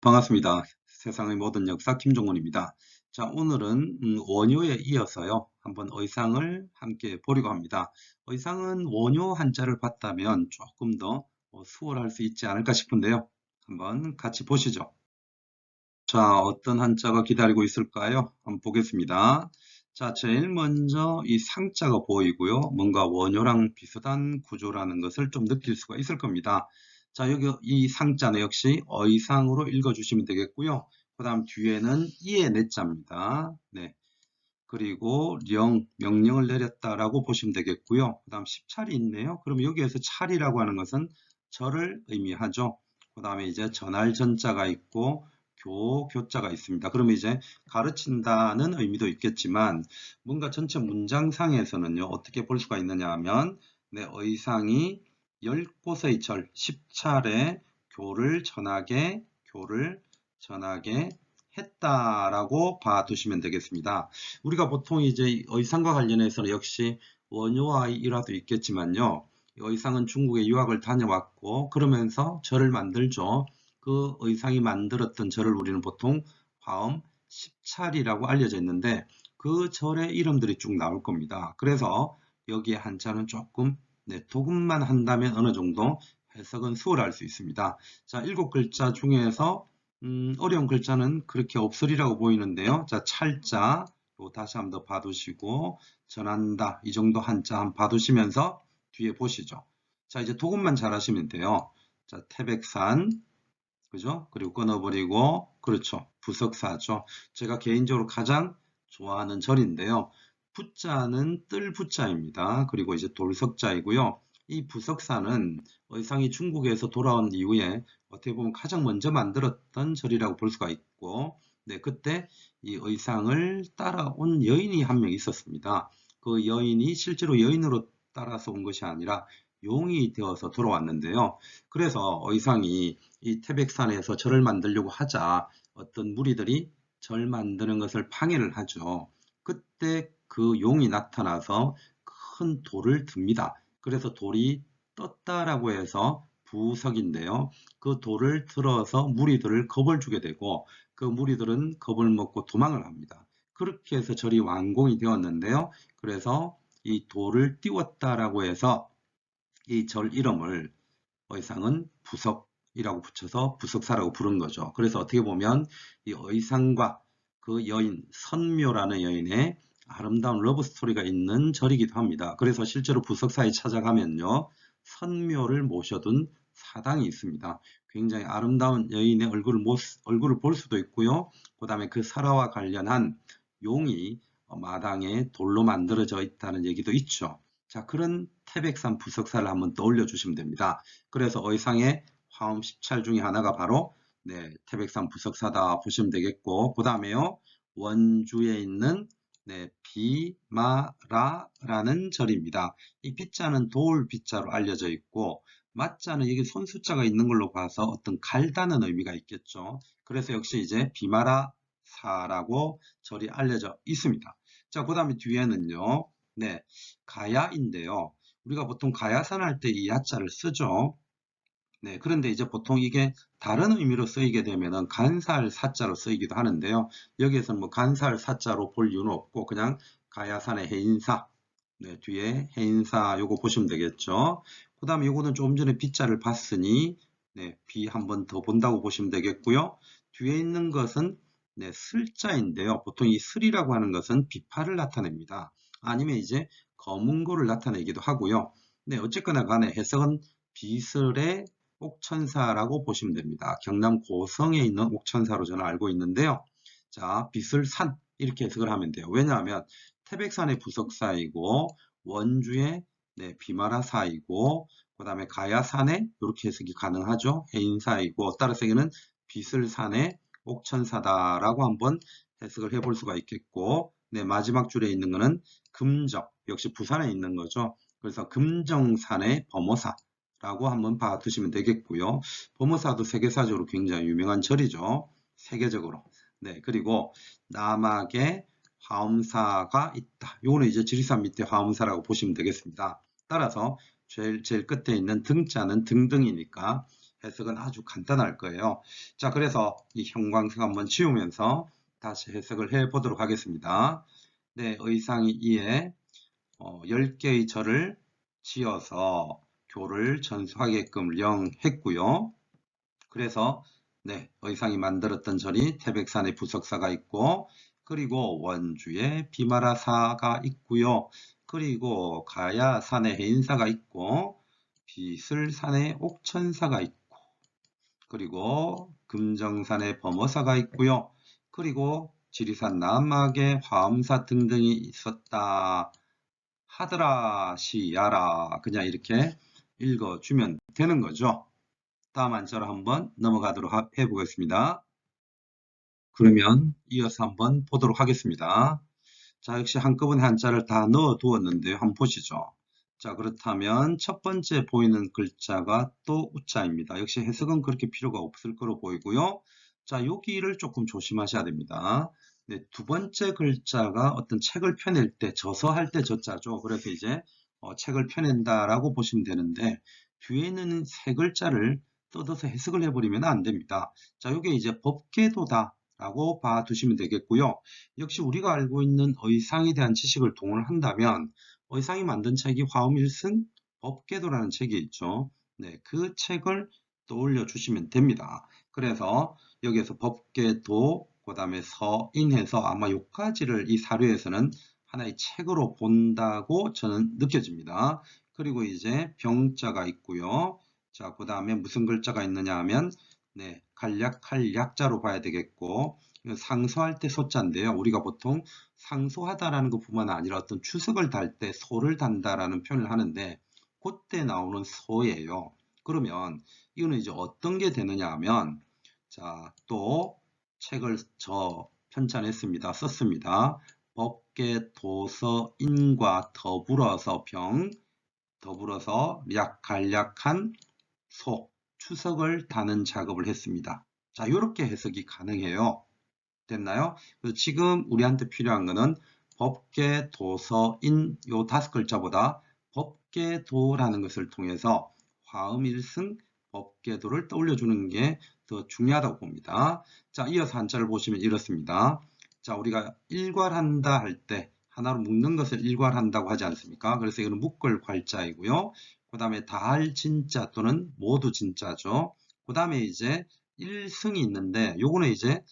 반갑습니다. 세상의 모든 역사 김종문입니다. 자, 오늘은 원효에 이어서요. 한번 의상을 함께 보려고 합니다. 의상은 원효 한자를 봤다면 조금 더 수월할 수 있지 않을까 싶은데요. 한번 같이 보시죠. 자, 어떤 한자가 기다리고 있을까요? 한번 보겠습니다. 자, 제일 먼저 이 상자가 보이고요. 뭔가 원효랑 비슷한 구조라는 것을 좀 느낄 수가 있을 겁니다. 자, 여기 이 상자는 역시 어이상으로 읽어주시면 되겠고요. 그 다음 뒤에는 이의 내자입니다. 네. 그리고 명령을 내렸다라고 보시면 되겠고요. 그 다음 10찰이 있네요. 그럼 여기에서 찰이라고 하는 것은 절을 의미하죠. 그 다음에 이제 전할 전자가 있고 교자가 있습니다. 그러면 이제 가르친다는 의미도 있겠지만 뭔가 전체 문장상에서는요. 어떻게 볼 수가 있느냐 하면 내 의상이 10곳의 절, 10찰의 교를 전하게 했다라고 봐두시면 되겠습니다. 우리가 보통 이제 의상과 관련해서는 역시 원효와 일화도 있겠지만요. 의상은 중국에 유학을 다녀왔고 그러면서 절을 만들죠. 그 의상이 만들었던 절을 우리는 보통 화엄 십찰이라고 알려져 있는데 그 절의 이름들이 쭉 나올 겁니다. 그래서 여기에 한자는 조금 도금만 한다면 어느 정도 해석은 수월할 수 있습니다. 자, 7글자 중에서 어려운 글자는 그렇게 없으리라고 보이는데요. 자, 찰자 다시 한번 더 봐두시고 전한다 이 정도 한자 한번 봐두시면서 뒤에 보시죠. 자, 이제 도금만 잘 하시면 돼요. 자, 태백산 그죠? 그리고 끊어버리고 그렇죠. 부석사죠. 제가 개인적으로 가장 좋아하는 절인데요. 부자는 뜰 부자입니다. 그리고 이제 돌석자이고요. 이 부석사는 의상이 중국에서 돌아온 이후에 어떻게 보면 가장 먼저 만들었던 절이라고 볼 수가 있고, 네, 그때 이 의상을 따라온 여인이 한 명 있었습니다. 그 여인이 실제로 여인으로 따라서 온 것이 아니라 용이 되어서 돌아왔는데요. 그래서 의상이 이 태백산에서 절을 만들려고 하자 어떤 무리들이 절 만드는 것을 방해를 하죠. 그때 그 용이 나타나서 큰 돌을 듭니다. 그래서 돌이 떴다라고 해서 부석인데요. 그 돌을 들어서 무리들을 겁을 주게 되고 그 무리들은 겁을 먹고 도망을 합니다. 그렇게 해서 절이 완공이 되었는데요. 그래서 이 돌을 띄웠다라고 해서 이 절 이름을 의상은 부석이라고 붙여서 부석사라고 부른 거죠. 그래서 어떻게 보면 이 의상과 그 여인 선묘라는 여인의 아름다운 러브 스토리가 있는 절이기도 합니다. 그래서 실제로 부석사에 찾아가면요. 선묘를 모셔둔 사당이 있습니다. 굉장히 아름다운 여인의 얼굴을 볼 수도 있고요. 그 다음에 그 설화와 관련한 용이 마당에 돌로 만들어져 있다는 얘기도 있죠. 자, 그런 태백산 부석사를 한번 떠올려 주시면 됩니다. 그래서 의상의 화엄 10찰 중에 하나가 바로 태백산 부석사다 보시면 되겠고, 그 다음에요 원주에 있는 비마라라는 절입니다. 이 비자는 돌 비자로 알려져 있고 마자는 여기 손수자가 있는 걸로 봐서 어떤 갈다는 의미가 있겠죠. 그래서 역시 이제 비마라사라고 절이 알려져 있습니다. 자, 그 다음에 뒤에는요 가야인데요. 우리가 보통 가야산 할 때 이 야자를 쓰죠. 네, 그런데 이제 보통 이게 다른 의미로 쓰이게 되면은 간살 사자로 쓰이기도 하는데요. 여기에서는 뭐 간살 사자로 볼 이유는 없고 그냥 가야산의 해인사, 네, 뒤에 해인사 요거 보시면 되겠죠. 그 다음에 요거는 조금 전에 비자를 봤으니 비 한 번 더 본다고 보시면 되겠고요. 뒤에 있는 것은 슬자인데요. 보통 이 슬이라고 하는 것은 비파를 나타냅니다. 아니면 이제 검은고를 나타내기도 하고요. 네, 어쨌거나 간에 해석은 비슬의 옥천사라고 보시면 됩니다. 경남 고성에 있는 옥천사로 저는 알고 있는데요. 자, 비슬산 이렇게 해석을 하면 돼요. 왜냐하면 태백산의 부석사이고 원주의 비마라사이고 그 다음에 가야산에 이렇게 해석이 가능하죠. 해인사이고 따라서 여기는 비슬산의 옥천사다라고 한번 해석을 해볼 수가 있겠고 마지막 줄에 있는 것은 금정 역시 부산에 있는 거죠. 그래서 금정산의 범호사 라고 한번 봐두시면 되겠고요. 범어사도 세계사적으로 굉장히 유명한 절이죠. 세계적으로. 네, 그리고 남악에 화엄사가 있다. 요거는 이제 지리산 밑에 화엄사라고 보시면 되겠습니다. 따라서 제일 끝에 있는 등자는 등등이니까 해석은 아주 간단할 거예요. 자, 그래서 이 형광색 한번 지우면서 다시 해석을 해 보도록 하겠습니다. 네, 의상이 이에 10개의 절을 지어서 교를 전수하게끔 명했고요. 그래서 네, 의상이 만들었던 절이 태백산에 부석사가 있고, 그리고 원주에 비마라사가 있고요. 그리고 가야산에 해인사가 있고, 비슬산에 옥천사가 있고, 그리고 금정산에 범어사가 있고요. 그리고 지리산 남막에 화엄사 등등이 있었다 하더라 시야라, 그냥 이렇게 읽어주면 되는 거죠. 다음 한자로 한번 넘어가도록 해보겠습니다. 그러면 이어서 한번 보도록 하겠습니다. 자, 역시 한꺼번에 한자를 다 넣어 두었는데요. 한번 보시죠. 자, 그렇다면 첫 번째 보이는 글자가 또 우자입니다. 역시 해석은 그렇게 필요가 없을 거로 보이고요. 자, 여기를 조금 조심하셔야 됩니다. 네, 두 번째 글자가 어떤 책을 펴낼 때, 저서할 때 저자죠. 그래서 이제 책을 펴낸다라고 보시면 되는데, 뒤에는 세 글자를 뜯어서 해석을 해버리면 안 됩니다. 자, 이게 이제 법계도다 라고 봐두시면 되겠고요. 역시 우리가 알고 있는 의상에 대한 지식을 동원을 한다면, 의상이 만든 책이 화엄일승 법계도라는 책이 있죠. 네, 그 책을 떠올려 주시면 됩니다. 그래서 여기에서 법계도, 그 다음에 서인해서 아마 요까지를 이 사료에서는 하나의 책으로 본다고 저는 느껴집니다. 그리고 이제 병자가 있고요. 자, 그 다음에 무슨 글자가 있느냐 하면, 네, 간략할 약자로 봐야 되겠고, 상소할 때 소자인데요. 우리가 보통 상소하다라는 것뿐만 아니라 어떤 추석을 달 때 소를 단다라는 표현을 하는데, 그때 나오는 소예요. 그러면 이거는 이제 어떤 게 되느냐 하면, 자, 또 책을 저 편찬했습니다. 썼습니다. 법계 도서인과 더불어서 더불어서 간략한 소, 추석을 다는 작업을 했습니다. 자, 이렇게 해석이 가능해요. 됐나요? 그래서 지금 우리한테 필요한 거는 법계, 도서인 요 5글자보다 법계도라는 것을 통해서 화음일승 법계도를 떠올려주는 게 더 중요하다고 봅니다. 자, 이어서 한자를 보시면 이렇습니다. 자, 우리가 일괄한다 할 때 하나로 묶는 것을 일괄한다고 하지 않습니까? 그래서 이거는 묶을 괄자이고요. 그 다음에 다할 진자 또는 모두 진자죠. 그 다음에 이제 일승이 있는데 요거는 이제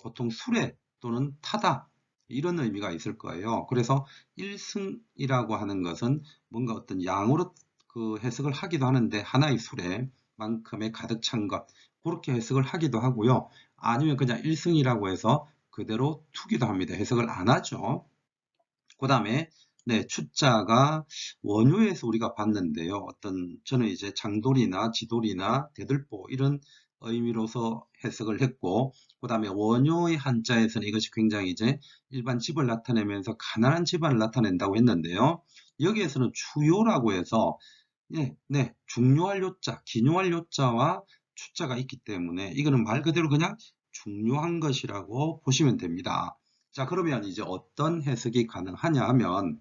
보통 수레 또는 타다 이런 의미가 있을 거예요. 그래서 일승이라고 하는 것은 뭔가 어떤 양으로 그 해석을 하기도 하는데, 하나의 수레만큼의 가득 찬 것, 그렇게 해석을 하기도 하고요. 아니면 그냥 일승이라고 해서 그대로 투기도 합니다. 해석을 안 하죠. 그 다음에 네, 추자가 원효에서 우리가 봤는데요. 저는 이제 장돌이나 지돌이나 대들보 이런 의미로서 해석을 했고, 그 다음에 원효의 한자에서는 이것이 굉장히 이제 일반 집을 나타내면서 가난한 집안을 나타낸다고 했는데요. 여기에서는 추요라고 해서 네, 중요할 요자, 기묘할 요자와 추자가 있기 때문에 이거는 말 그대로 그냥 중요한 것이라고 보시면 됩니다. 자, 그러면 이제 어떤 해석이 가능하냐 하면,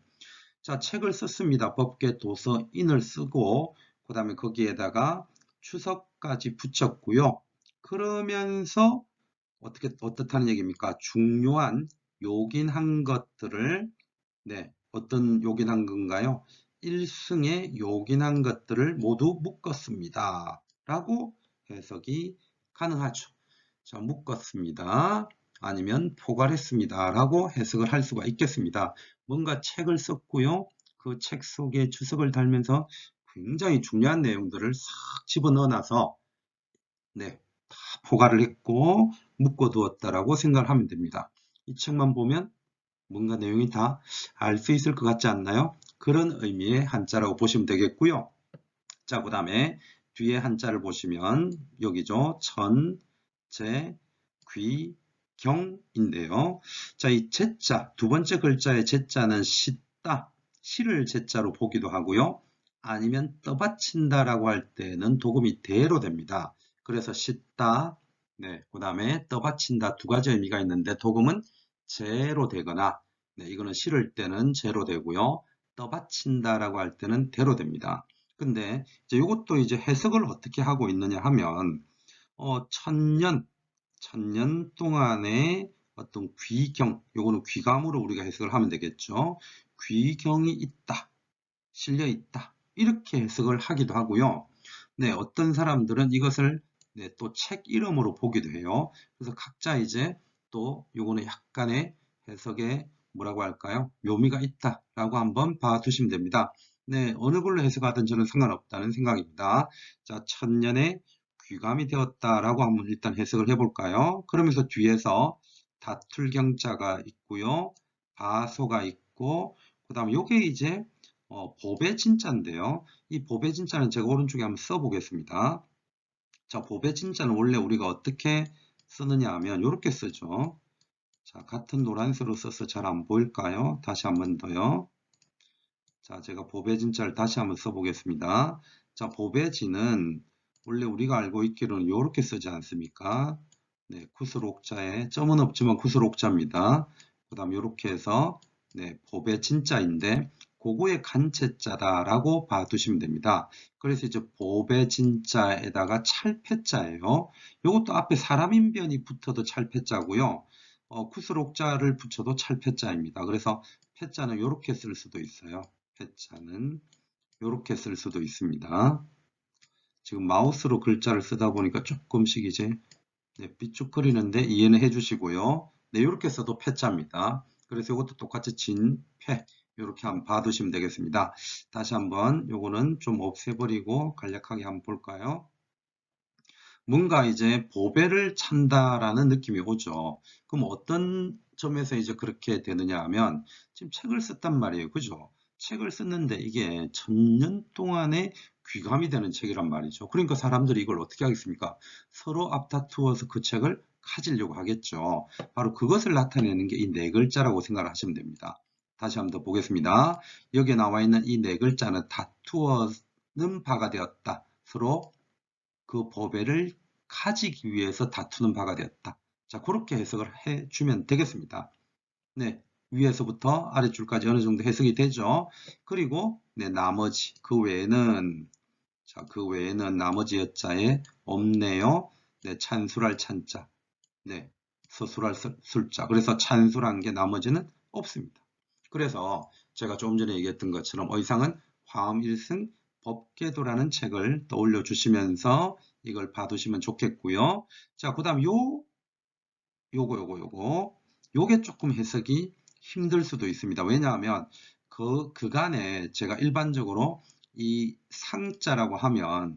자, 책을 썼습니다. 법계 도서인을 쓰고, 그 다음에 거기에다가 추석까지 붙였고요. 그러면서 어떻다는 얘기입니까? 중요한 요긴한 것들을, 네, 어떤 요긴한 건가요? 일승에 요긴한 것들을 모두 묶었습니다. 라고 해석이 가능하죠. 자, 묶었습니다. 아니면 포괄했습니다. 라고 해석을 할 수가 있겠습니다. 뭔가 책을 썼고요. 그 책 속에 주석을 달면서 굉장히 중요한 내용들을 싹 집어넣어놔서 네, 다 포괄을 했고 묶어두었다라고 생각을 하면 됩니다. 이 책만 보면 뭔가 내용이 다 알 수 있을 것 같지 않나요? 그런 의미의 한자라고 보시면 되겠고요. 자, 그 다음에 뒤에 한자를 보시면 여기죠. 천, 제, 귀, 경인데요. 자, 이 제자, 두 번째 글자의 제자는 씻다, 시를 제자로 보기도 하고요. 아니면 떠받친다라고 할 때는 도금이 대로 됩니다. 그래서 씻다, 네, 그 다음에 떠받친다 두 가지 의미가 있는데 도금은 제로 되거나, 네, 이거는 실을 때는 제로 되고요. 떠받친다라고 할 때는 대로 됩니다. 근데 이제 이것도 이제 해석을 어떻게 하고 있느냐 하면 천년 동안의 어떤 귀경, 요거는 귀감으로 우리가 해석을 하면 되겠죠. 귀경이 있다, 실려 있다. 이렇게 해석을 하기도 하고요. 네, 어떤 사람들은 이것을 네, 또 책 이름으로 보기도 해요. 그래서 각자 이제 또 요거는 약간의 해석에 뭐라고 할까요? 묘미가 있다라고 한번 봐두시면 됩니다. 네, 어느 걸로 해석하든 저는 상관없다는 생각입니다. 자, 천년의 귀감이 되었다라고 한번 일단 해석을 해볼까요? 그러면서 뒤에서 다툴 경자가 있고요. 바소가 있고, 그 다음에 요게 이제 보배 진자인데요. 이 보배 진자는 제가 오른쪽에 한번 써보겠습니다. 자, 보배 진자는 원래 우리가 어떻게 쓰느냐 하면 이렇게 쓰죠. 자, 같은 노란색으로 써서 잘 안 보일까요? 다시 한 번 더요. 자, 제가 보배 진자를 다시 한번 써보겠습니다. 자, 보배진은 원래 우리가 알고 있기로는 이렇게 쓰지 않습니까? 네, 구슬옥자에 점은 없지만 구슬옥자입니다. 그 다음 이렇게 해서 네, 보배 진자인데 그거의 간체자다라고 봐두시면 됩니다. 그래서 이제 보배 진자에다가 찰패자예요. 이것도 앞에 사람인변이 붙어도 찰패자고요. 구슬옥자를 붙여도 찰패자입니다. 그래서 패자는 이렇게 쓸 수도 있어요. 패자는 이렇게 쓸 수도 있습니다. 지금 마우스로 글자를 쓰다 보니까 조금씩 이제 네, 삐죽거리는데 이해는 해주시고요. 네, 이렇게 써도 패자입니다. 그래서 이것도 똑같이 진, 패 이렇게 한번 봐두시면 되겠습니다. 다시 한번 요거는 좀 없애버리고 간략하게 한번 볼까요? 뭔가 이제 보배를 찬다라는 느낌이 오죠. 그럼 어떤 점에서 이제 그렇게 되느냐 하면 지금 책을 썼단 말이에요. 그죠? 책을 썼는데 이게 천년 동안의 귀감이 되는 책이란 말이죠. 그러니까 사람들이 이걸 어떻게 하겠습니까? 서로 앞다투어서 그 책을 가지려고 하겠죠. 바로 그것을 나타내는 게 이 네 글자라고 생각을 하시면 됩니다. 다시 한번 더 보겠습니다. 여기에 나와 있는 이 네 글자는 다투어는 바가 되었다. 서로 그 보배를 가지기 위해서 다투는 바가 되었다. 자, 그렇게 해석을 해주면 되겠습니다. 네, 위에서부터 아래줄까지 어느 정도 해석이 되죠. 그리고 네, 나머지 그 외에는 자, 그 외에는 나머지 여자에 없네요. 네, 찬술할 찬자. 네, 서술할 술자. 그래서 찬술한 게 나머지는 없습니다. 그래서 제가 조금 전에 얘기했던 것처럼 의상은 화엄일승 법계도라는 책을 떠올려 주시면서 이걸 봐두시면 좋겠고요. 자, 그 다음 요게 조금 해석이 힘들 수도 있습니다. 왜냐하면 그간에 제가 일반적으로 이 상자라고 하면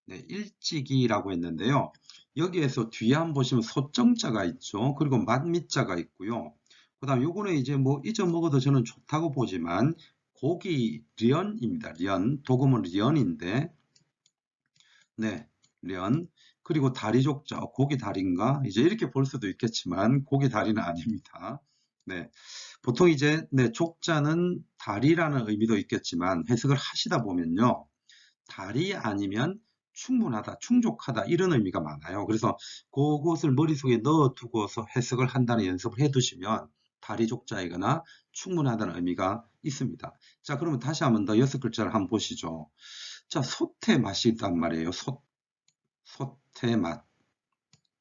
네, 일찍이라고 했는데요. 여기에서 뒤에 한번 보시면 소정자가 있죠. 그리고 만미자가 있고요. 그 다음 요거는 이제 뭐 잊어먹어도 저는 좋다고 보지만 고기 련입니다. 련. 도금은 련인데 네, 련. 그리고 다리족자, 고기 다리인가? 이제 이렇게 볼 수도 있겠지만 고기 다리는 아닙니다. 네. 보통 이제 네, 족자는 다리라는 의미도 있겠지만 해석을 하시다 보면요. 다리 아니면 충분하다, 충족하다 이런 의미가 많아요. 그래서 그것을 머릿속에 넣어두고서 해석을 한다는 연습을 해두시면 다리족자이거나 충분하다는 의미가 있습니다. 자, 그러면 다시 한번 더 6글자를 한번 보시죠. 자, 솥의 맛이 있단 말이에요. 솥의 맛.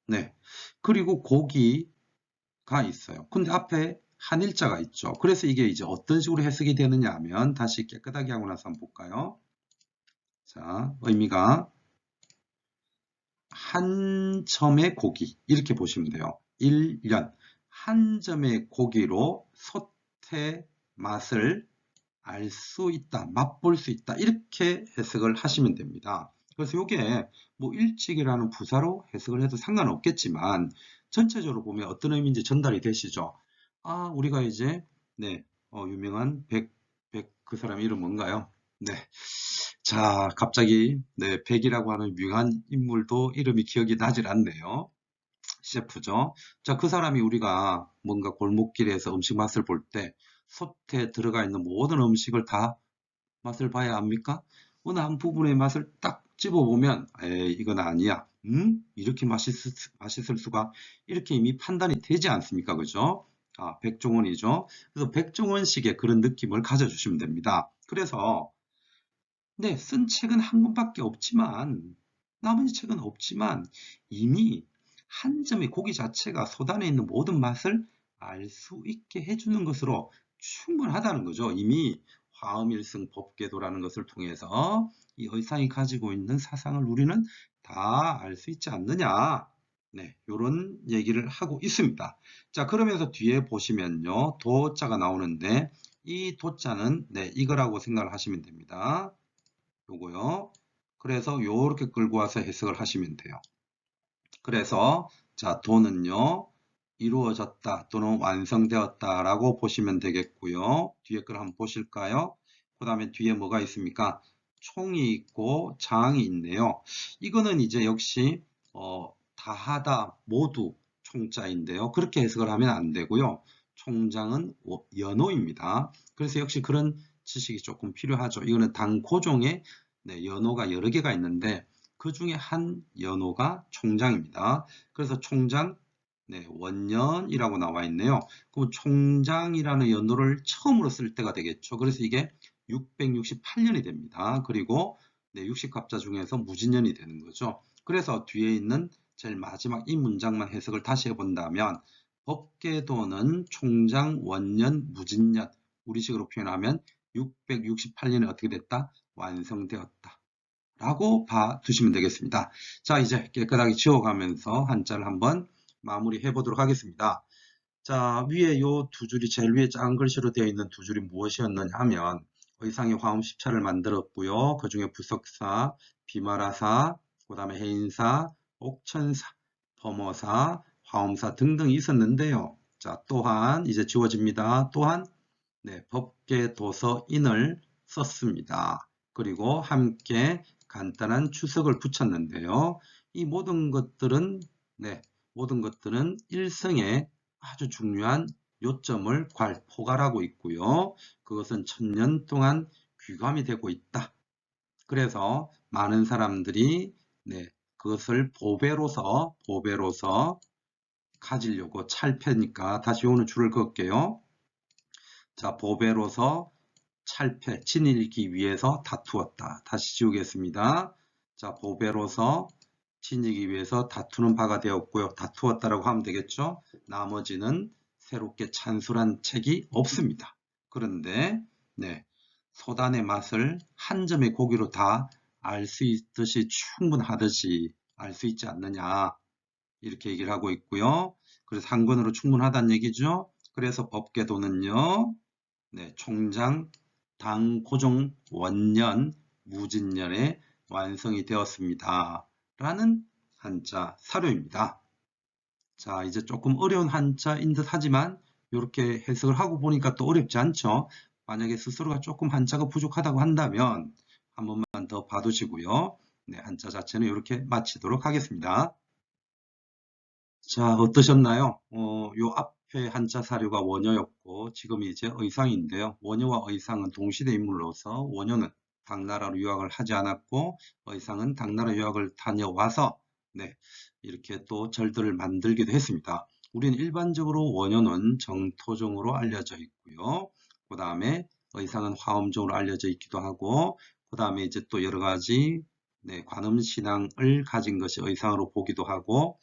네. 그리고 고기가 있어요. 근데 앞에 한일자가 있죠. 그래서 이게 이제 어떤 식으로 해석이 되느냐 하면 다시 깨끗하게 하고 나서 한번 볼까요? 자, 의미가 한 점의 고기 이렇게 보시면 돼요. 1년 한 점의 고기로 솥의 맛을 알 수 있다, 맛볼 수 있다 이렇게 해석을 하시면 됩니다. 그래서 이게 뭐 일찍이라는 부사로 해석을 해도 상관없겠지만 전체적으로 보면 어떤 의미인지 전달이 되시죠. 아, 우리가 이제 네, 유명한 그 사람 이름 뭔가요? 네, 자, 갑자기 네, 백이라고 하는 유명한 인물도 이름이 기억이 나질 않네요. 셰프죠. 자, 그 사람이 우리가 뭔가 골목길에서 음식 맛을 볼 때 솥에 들어가 있는 모든 음식을 다 맛을 봐야 합니까? 어느 한 부분의 맛을 딱 집어보면 에이, 이건 아니야. 이렇게 맛있을 수가 이렇게 이미 판단이 되지 않습니까? 그죠? 아, 백종원이죠. 그래서 백종원식의 그런 느낌을 가져주시면 됩니다. 그래서 네, 쓴 책은 한 권밖에 없지만, 나머지 책은 없지만, 이미 한 점의 고기 자체가 소단에 있는 모든 맛을 알 수 있게 해주는 것으로 충분하다는 거죠. 이미 화엄일승 법궤도라는 것을 통해서 이 의상이 가지고 있는 사상을 우리는 다 알 수 있지 않느냐. 네, 이런 얘기를 하고 있습니다. 자, 그러면서 뒤에 보시면요. 도자가 나오는데, 이 도자는 네, 이거라고 생각을 하시면 됩니다. 요거요. 그래서 요렇게 끌고 와서 해석을 하시면 돼요. 그래서 자, 도는요. 이루어졌다 또는 완성되었다 라고 보시면 되겠고요. 뒤에 걸 한번 보실까요? 그 다음에 뒤에 뭐가 있습니까? 총이 있고 장이 있네요. 이거는 이제 역시 다하다 모두 총자인데요. 그렇게 해석을 하면 안 되고요. 총장은 연호입니다. 그래서 역시 그런 지식이 조금 필요하죠. 이거는 당고종의 네, 연호가 여러 개가 있는데 그 중에 한 연호가 총장입니다. 그래서 총장 네, 원년이라고 나와 있네요. 그럼 총장이라는 연호를 처음으로 쓸 때가 되겠죠. 그래서 이게 668년이 됩니다. 그리고 네, 60갑자 중에서 무진년이 되는 거죠. 그래서 뒤에 있는 제일 마지막 이 문장만 해석을 다시 해본다면 법궤도는 총장 원년 무진년 우리식으로 표현하면 668년에 어떻게 됐다? 완성되었다. 라고 봐두시면 되겠습니다. 자, 이제 깨끗하게 지워가면서 한자를 한번 마무리해 보도록 하겠습니다. 자, 위에 요 두 줄이 제일 위에 작은 글씨로 되어 있는 두 줄이 무엇이었느냐 하면 의상의 화음 10차를 만들었고요. 그 중에 부석사, 비마라사, 그 다음에 해인사, 옥천사, 범어사, 화엄사 등등이 있었는데요. 자, 또한 이제 지워집니다. 또한 네, 법계 도서인을 썼습니다. 그리고 함께 간단한 추석을 붙였는데요. 이 모든 것들은 일성의 아주 중요한 요점을 포괄하고 있고요. 그것은 1000년 동안 귀감이 되고 있다. 그래서 많은 사람들이 그것을 보배로서 가지려고 찰패니까 다시 오는 줄을 그을게요. 자, 보배로서 찰패, 친일기 위해서 다투었다. 다시 지우겠습니다. 자, 보배로서 친일기 위해서 다투는 바가 되었고요. 다투었다라고 하면 되겠죠. 나머지는 새롭게 찬술한 책이 없습니다. 그런데 소단의 맛을 한 점의 고기로 다 알 수 있듯이 충분하듯이 알 수 있지 않느냐. 이렇게 얘기를 하고 있고요. 그래서 한 권으로 충분하다는 얘기죠. 그래서 법궤도는요. 총장 당고종 원년 무진년에 완성이 되었습니다. 라는 한자 사료입니다. 자, 이제 조금 어려운 한자인 듯 하지만 이렇게 해석을 하고 보니까 또 어렵지 않죠. 만약에 스스로가 조금 한자가 부족하다고 한다면 한 번만 더 봐두시고요. 한자 자체는 이렇게 마치도록 하겠습니다. 자, 어떠셨나요? 요 앞에 한자 사료가 원효였고, 지금 이제 의상인데요. 원효와 의상은 동시대 인물로서, 원효는 당나라로 유학을 하지 않았고, 의상은 당나라 유학을 다녀와서, 이렇게 또 절들을 만들기도 했습니다. 우리는 일반적으로 원효는 정토종으로 알려져 있고요. 그 다음에 의상은 화엄종으로 알려져 있기도 하고, 그 다음에 이제 또 여러 가지, 관음신앙을 가진 것이 의상으로 보기도 하고,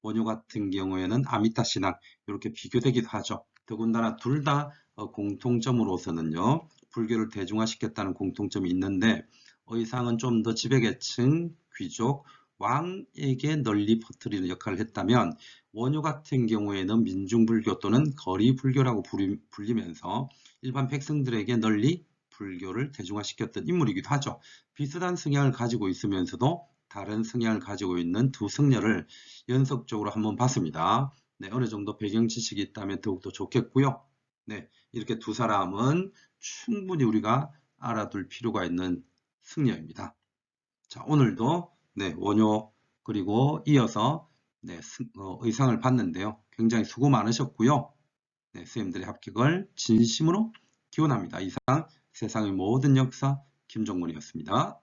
원효 같은 경우에는 아미타 신앙 이렇게 비교되기도 하죠. 더군다나 둘 다 공통점으로서는요. 불교를 대중화시켰다는 공통점이 있는데 의상은 좀 더 지배계층, 귀족, 왕에게 널리 퍼뜨리는 역할을 했다면 원효 같은 경우에는 민중불교 또는 거리불교라고 불리면서 일반 백성들에게 널리 불교를 대중화시켰던 인물이기도 하죠. 비슷한 성향을 가지고 있으면서도 다른 성향을 가지고 있는 두 성녀를 연속적으로 한번 봤습니다. 어느 정도 배경 지식이 있다면 더욱더 좋겠고요. 이렇게 두 사람은 충분히 우리가 알아둘 필요가 있는 승려입니다. 자, 오늘도 원효 그리고 이어서 의상을 봤는데요. 굉장히 수고 많으셨고요. 선생님들의 합격을 진심으로 기원합니다. 이상 세상의 모든 역사 김종문이었습니다.